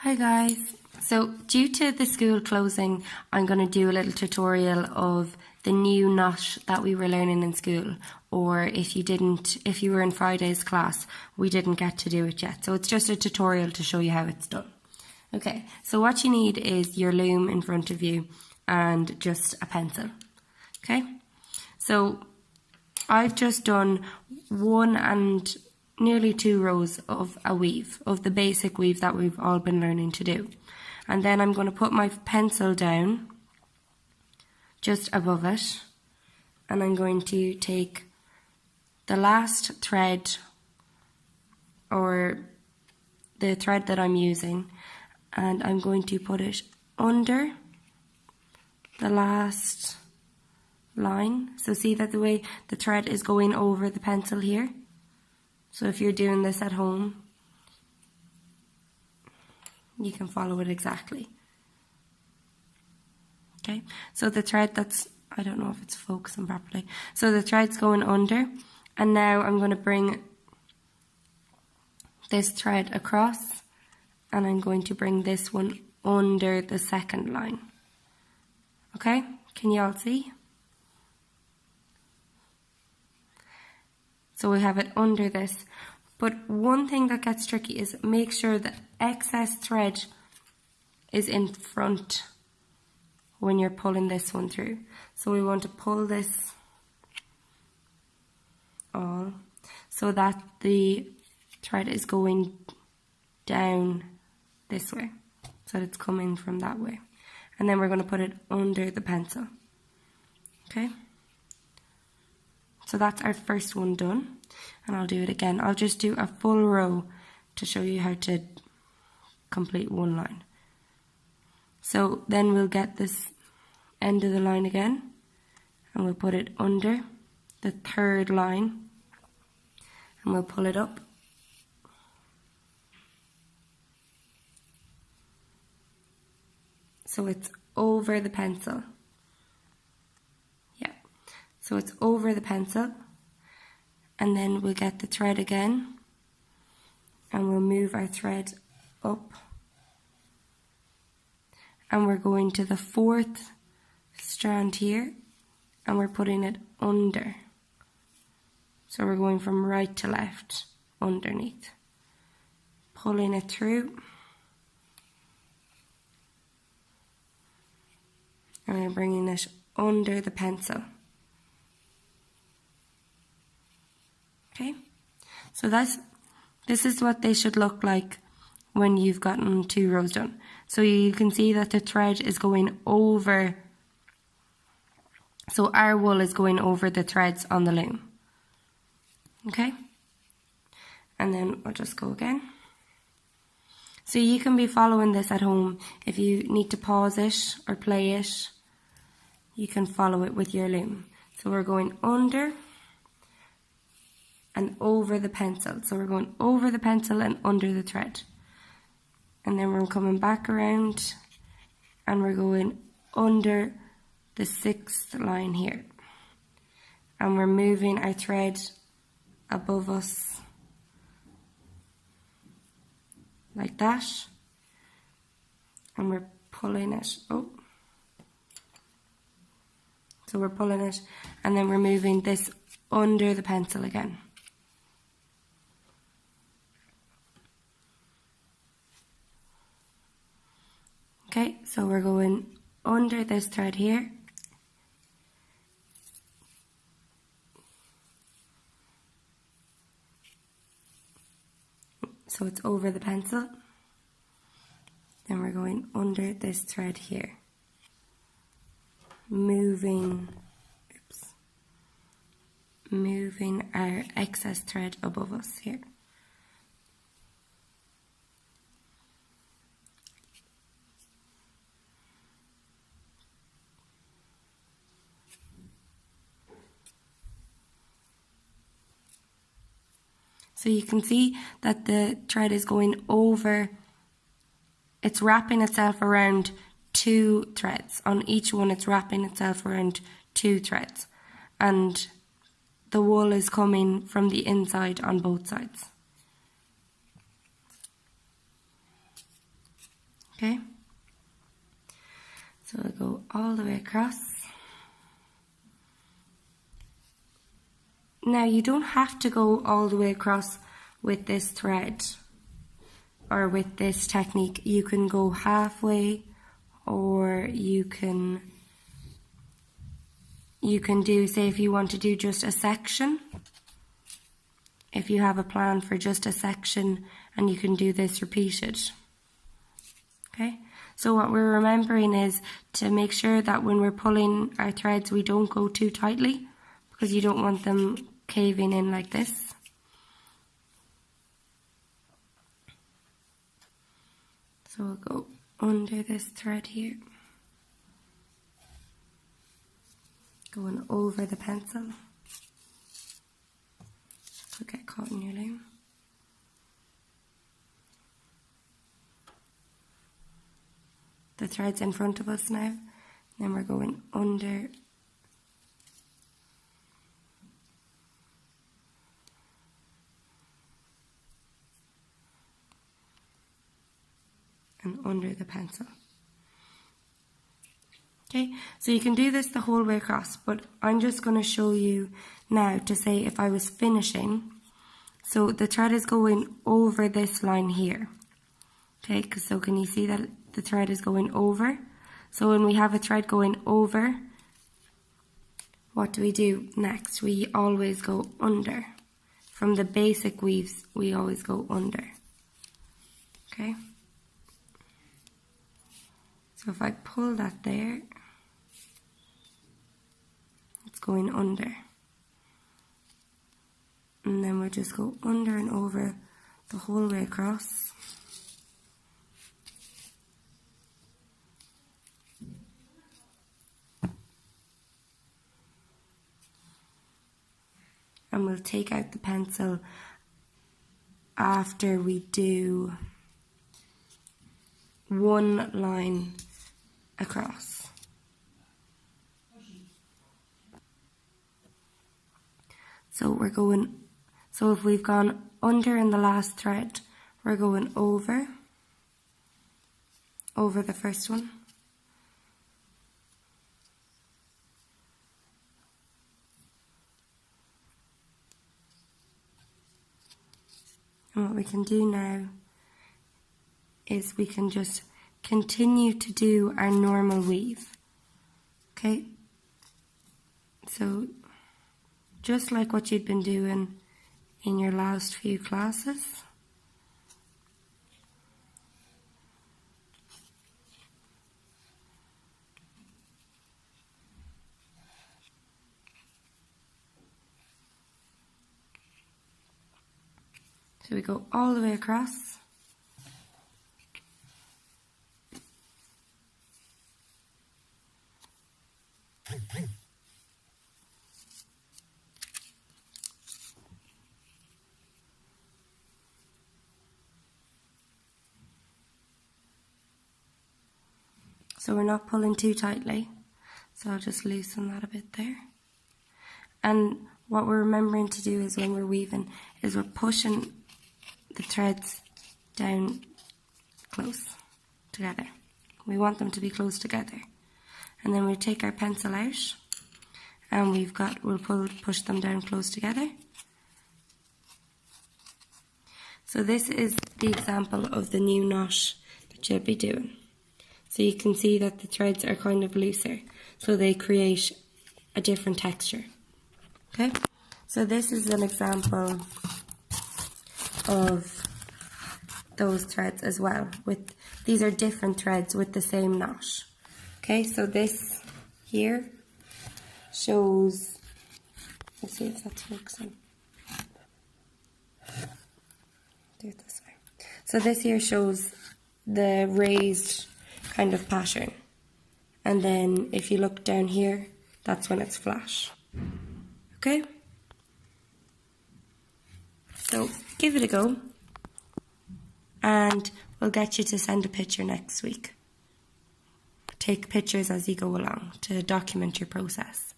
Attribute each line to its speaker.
Speaker 1: Hi guys. So due to the school closing, I'm going to do a little tutorial of the new knot that we were learning in school, or if you were in Friday's class, we didn't get to do it yet. So it's just a tutorial to show you how it's done. Okay, so what you need is your loom in front of you and just a pencil. Okay, so I've just done one and nearly 2 rows of a weave, of the basic weave that we've all been learning to do. And then I'm going to put my pencil down just above it, and I'm going to take the last thread, or the thread that I'm using, and I'm going to put it under the last line. So see that the way the thread is going over the pencil here? So if you're doing this at home, you can follow it exactly. Okay, so the thread I don't know if it's focusing properly. So the thread's going under, and now I'm going to bring this thread across, and I'm going to bring this one under the second line. Okay, can you all see? So we have it under this. But one thing that gets tricky is make sure the excess thread is in front when you're pulling this one through. So we want to pull this all so that the thread is going down this way, so that it's coming from that way. And then we're going to put it under the pencil. Okay? So that's our first one done, and I'll do it again. I'll just do a full row to show you how to complete one line. So then we'll get this end of the line again, and we'll put it under the third line, and we'll pull it up. So it's over the pencil. So it's over the pencil, and then we'll get the thread again, and we'll move our thread up, and we're going to the 4th strand here, and we're putting it under. So we're going from right to left underneath, pulling it through, and we're bringing it under the pencil. Okay, so this is what they should look like when you've gotten 2 rows done. So you can see that the thread is going over, so our wool is going over the threads on the loom. Okay, and then I'll just go again. So you can be following this at home. If you need to pause it or play it, you can follow it with your loom. So we're going under and over the pencil. So we're going over the pencil and under the thread. And then we're coming back around, and we're going under the 6th line here. And we're moving our thread above us like that. And we're pulling it up. So we're pulling it, and then we're moving this under the pencil again. Okay, so we're going under this thread here. So it's over the pencil. Then we're going under this thread here. Moving our excess thread above us here. So you can see that the thread is going over, it's wrapping itself around 2 threads. On each one it's wrapping itself around 2 threads. And the wool is coming from the inside on both sides. Okay, so I'll go all the way across. Now you don't have to go all the way across with this thread or with this technique. You can go halfway, or you can do, say if you want to do just a section, if you have a plan for just a section, and you can do this repeated. Okay, so what we're remembering is to make sure that when we're pulling our threads we don't go too tightly, because you don't want them caving in like this. So we'll go under this thread here, going over the pencil, so get caught in your loom. The thread's in front of us now, then we're going under and under the pencil. Okay, so you can do this the whole way across, but I'm just going to show you now to say if I was finishing. So the thread is going over this line here. Okay, so can you see that the thread is going over? So when we have a thread going over, what do we do next? We always go under. From the basic weaves, we always go under. Okay? So if I pull that there, it's going under. And then we'll just go under and over the whole way across. And we'll take out the pencil after we do one line across. So we're going, so if we've gone under in the last thread, we're going over the first one. And what we can do now is we can just continue to do our normal weave. Okay? So, just like what you'd been doing in your last few classes. So we go all the way across. So we're not pulling too tightly. So I'll just loosen that a bit there. And what we're remembering to do is when we're weaving is we're pushing the threads down close together. We want them to be close together. And then we take our pencil out and we'll push them down close together. So this is the example of the new knot that you'll be doing. So you can see that the threads are kind of looser, so they create a different texture. Okay, so this is an example of those threads as well. These are different threads with the same knot. Okay, so this here shows, let's see if that's focusing. Do it this way. So this here shows the raised kind of pattern, and then if you look down here, that's when it's flat. Okay, so give it a go and we'll get you to send a picture next week. Take pictures as you go along to document your process.